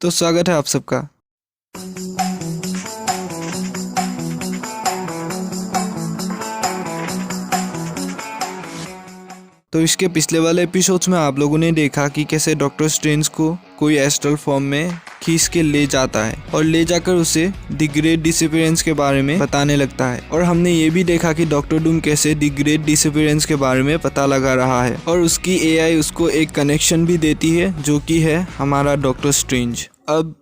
तो स्वागत है आप सबका। तो इसके पिछले वाले एपिसोड्स में आप लोगों ने देखा कि कैसे डॉक्टर स्ट्रेंज को कोई एस्ट्रल फॉर्म में खींच के ले जाता है और ले जाकर उसे द ग्रेट डिसअपीयरेंस के बारे में बताने लगता है। और हमने ये भी देखा कि डॉक्टर डूम कैसे द ग्रेट डिसअपीयरेंस के बारे में पता लगा रहा है और उसकी एआई उसको एक कनेक्शन भी देती है जो कि है हमारा डॉक्टर स्ट्रेंज। अब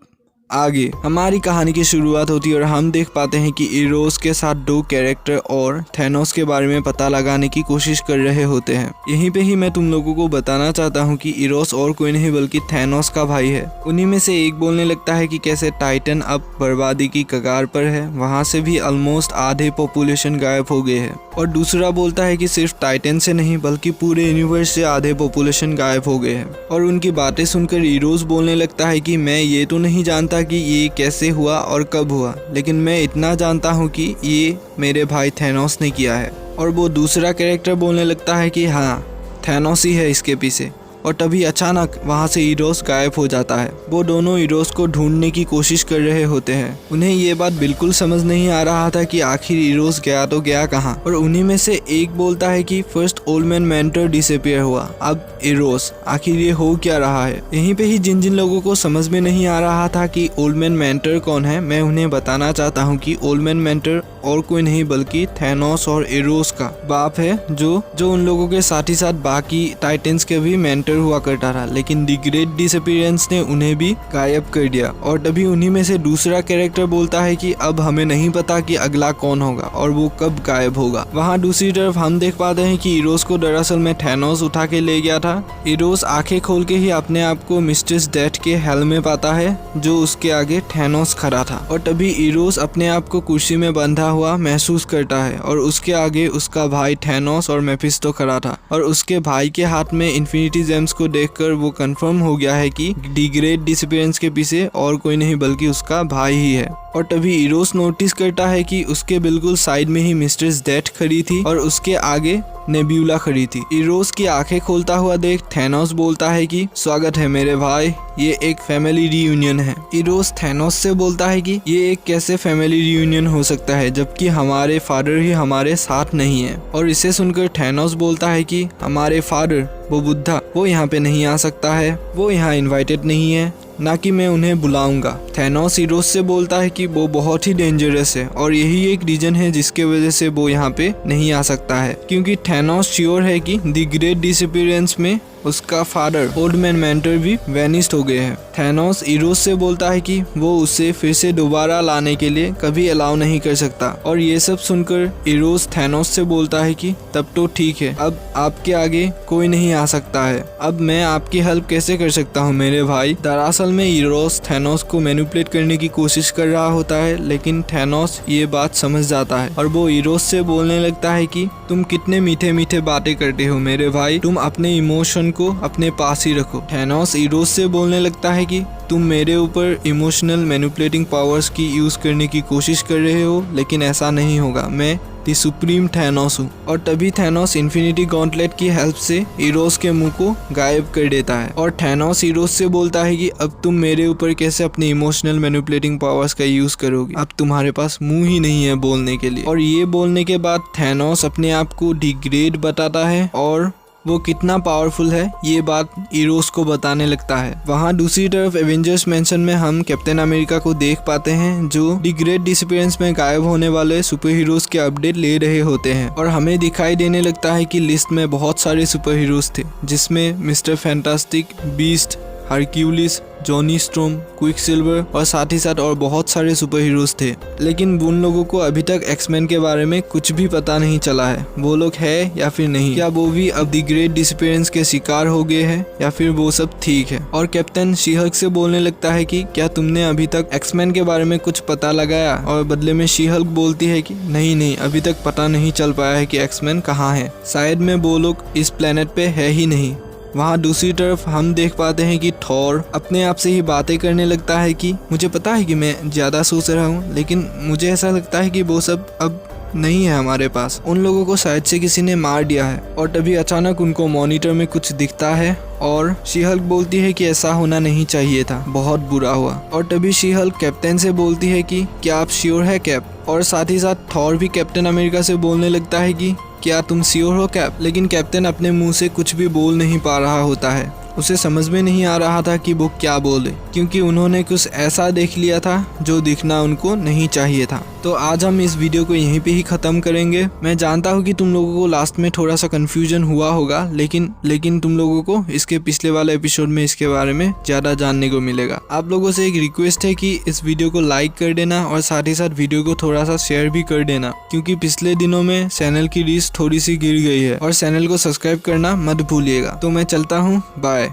आगे हमारी कहानी की शुरुआत होती है और हम देख पाते हैं कि इरोस के साथ दो कैरेक्टर और थैनोस के बारे में पता लगाने की कोशिश कर रहे होते हैं। यहीं पे ही मैं तुम लोगों को बताना चाहता हूँ कि इरोस और कोई नहीं बल्कि थैनोस का भाई है। उन्हीं में से एक बोलने लगता है कि कैसे टाइटन अब बर्बादी की कगार पर है, वहाँ से भी ऑलमोस्ट आधे पॉपुलेशन गायब हो गए हैं। और दूसरा बोलता है कि सिर्फ टाइटन से नहीं बल्कि पूरे यूनिवर्स से आधे पॉपुलेशन गायब हो गए हैं। और उनकी बातें सुनकर इरोस बोलने लगता है कि मैं ये तो नहीं जानता कि ये कैसे हुआ और कब हुआ, लेकिन मैं इतना जानता हूँ कि ये मेरे भाई थैनोस ने किया है। और वो दूसरा कैरेक्टर बोलने लगता है कि हाँ, थैनोस ही है इसके पीछे। और तभी अचानक वहाँ से इरोस गायब हो जाता है। वो दोनों इरोस को ढूंढने की कोशिश कर रहे होते हैं। उन्हें ये बात बिल्कुल समझ नहीं आ रहा था कि आखिर इरोस गया तो गया कहाँ। और उन्हीं में से एक बोलता है कि first old man mentor disappear हुआ, अब इरोस, आखिर ये हो क्या रहा है। यहीं पे ही जिन जिन लोगों को समझ में नहीं आ रहा था कि ओल्ड मैन मेंटर कौन है, मैं उन्हें बताना चाहता हूँ कि ओल्ड मैन मेंटर और कोई नहीं बल्कि थैनोस और इरोस का बाप है, जो उन लोगों के साथ ही साथ बाकी टाइटन्स के भी मेंटर हुआ करता था। लेकिन द ग्रेट डिसअपीयरेंस ने उन्हें भी गायब कर दिया। और तभी उन्हीं में से दूसरा कैरेक्टर बोलता है कि अब हमें नहीं पता कि अगला कौन होगा और वो कब गायब होगा। वहाँ दूसरी तरफ हम देख पाते हैं कि इरोस को दरअसल में थैनोस उठा के ले गया था। इरोस आंखें खोल के ही अपने आप को मिस्ट्रेस डेथ के हेल में पाता है, जो उसके आगे थैनोस खड़ा था। और तभी इरोस अपने आप को कुर्सी में बंधा हुआ महसूस करता है और उसके आगे उसका भाई थैनोस और मेफिस्टो खड़ा था। और उसके भाई के हाथ में इन्फिनिटी जेम्स को देखकर वो कंफर्म हो गया है कि द ग्रेट डिसअपीयरेंस के पीछे और कोई नहीं बल्कि उसका भाई ही है। और तभी इरोस नोटिस करता है कि उसके बिल्कुल साइड में ही मिस्ट्रेस डेथ खड़ी थी और उसके आगे नेब्यूला खड़ी थी। इरोस की आंखें खोलता हुआ देख थैनोस बोलता है कि स्वागत है मेरे भाई, ये एक फैमिली रियूनियन है। इरोस थैनोस से बोलता है कि ये एक कैसे फैमिली रियूनियन हो सकता है जबकि हमारे फादर ही हमारे साथ नहीं है। और इसे सुनकर थैनोस बोलता है कि हमारे फादर, वो बुद्धा, वो यहाँ पे नहीं आ सकता है, वो यहाँ इनवाइटेड नहीं है, ना कि मैं उन्हें बुलाऊंगा। थैनोस इरोस से बोलता है कि वो बहुत ही डेंजरस है और यही एक रीजन है जिसके वजह से वो यहाँ पे नहीं आ सकता है, क्योंकि थैनोस श्योर है कि द ग्रेट डिसअपीयरेंस में उसका फादर ओल्ड मैन मेंटर भी वेनिस्ड हो गए हैं। थैनोस इरोस से बोलता है कि वो उसे फिर से दोबारा लाने के लिए कभी अलाउ नहीं कर सकता। और ये सब सुनकर इरोस थैनोस से बोलता है कि तब तो ठीक है, अब आपके आगे कोई नहीं आ सकता है, अब मैं आपकी हेल्प कैसे कर सकता हूँ मेरे भाई। दरअसल में इरोस थैनोस को मैनिपुलेट करने की कोशिश कर रहा होता है, लेकिन थैनोस ये बात समझ जाता है और वो इरोस से बोलने लगता है कि तुम कितने मीठे मीठे बातें करते हो मेरे भाई, तुम अपने इमोशन को अपने पास ही रखो। थैनोस इरोस से बोलने लगता है कि तुम मेरे ऊपर इमोशनल मैनिपुलेटिंग पावर्स की यूज करने की कोशिश कर रहे हो, लेकिन ऐसा नहीं होगा, मैं द सुप्रीम थैनोस हूँ। और तभी थैनोस इन्फिनिटी गॉन्टलेट की हेल्प से इरोस के मुंह को गायब कर देता है। और थैनोस इरोस से बोलता है कि अब तुम मेरे ऊपर कैसे अपनी इमोशनल मैनिपुलेटिंग पावर्स का यूज करोगे, अब तुम्हारे पास मुंह ही नहीं है बोलने के लिए। और ये बोलने के बाद थैनोस अपने आप को द ग्रेट बताता है और वो कितना पावरफुल है ये बात इरोस को बताने लगता है। वहाँ दूसरी तरफ एवेंजर्स मेंशन में हम कैप्टन अमेरिका को देख पाते हैं, जो द ग्रेट डिसअपीयरेंस में गायब होने वाले सुपर हीरोज के अपडेट ले रहे होते हैं। और हमें दिखाई देने लगता है कि लिस्ट में बहुत सारे सुपर हीरोज थे, जिसमें mister fantastic, beast, Hercules, Johnny storm, Quicksilver और साथ ही साथ और बहुत सारे सुपर हीरोज थे। लेकिन उन लोगों को अभी तक एक्समैन के बारे में कुछ भी पता नहीं चला है, वो लोग है या फिर नहीं, क्या वो भी अब द ग्रेट डिसअपीयरेंस के शिकार हो गए हैं या फिर वो सब ठीक है। और कैप्टन शी-हल्क से बोलने लगता है कि क्या तुमने अभी तक एक्समैन के बारे में कुछ पता लगाया। और बदले में शी-हल्क बोलती है कि नहीं, अभी तक पता नहीं चल पाया है कि एक्समैन कहाँ है, शायद में वो लोग इस प्लेनेट पे है ही नहीं। वहाँ दूसरी तरफ हम देख पाते हैं कि थॉर अपने आप से ही बातें करने लगता है कि मुझे पता है कि मैं ज़्यादा सोच रहा हूँ, लेकिन मुझे ऐसा लगता है कि वो सब अब नहीं है हमारे पास। उन लोगों को शायद से किसी ने मार दिया है। और तभी अचानक उनको मॉनिटर में कुछ दिखता है और शी हल्क बोलती है कि ऐसा होना नहीं चाहिए था, बहुत बुरा हुआ। और तभी शी हल्क कैप्टन से बोलती है कि क्या आप श्योर है कैप। और साथ ही साथ थॉर भी कैप्टन अमेरिका से बोलने लगता है कि क्या तुम श्योर हो कैप। लेकिन कैप्टन अपने मुंह से कुछ भी बोल नहीं पा रहा होता है। उसे समझ में नहीं आ रहा था कि वो क्या बोले, क्योंकि उन्होंने कुछ ऐसा देख लिया था जो दिखना उनको नहीं चाहिए था। तो आज हम इस वीडियो को यहीं पे ही ख़त्म करेंगे। मैं जानता हूँ कि तुम लोगों को लास्ट में थोड़ा सा कन्फ्यूजन हुआ होगा, लेकिन तुम लोगों को इसके पिछले वाले एपिसोड में इसके बारे में ज़्यादा जानने को मिलेगा। आप लोगों से एक रिक्वेस्ट है कि इस वीडियो को लाइक कर देना और साथ ही साथ वीडियो को थोड़ा सा शेयर भी कर देना, क्योंकि पिछले दिनों में चैनल की रीच थोड़ी सी गिर गई है। और चैनल को सब्सक्राइब करना मत भूलिएगा। तो मैं चलता हूँ, बाय।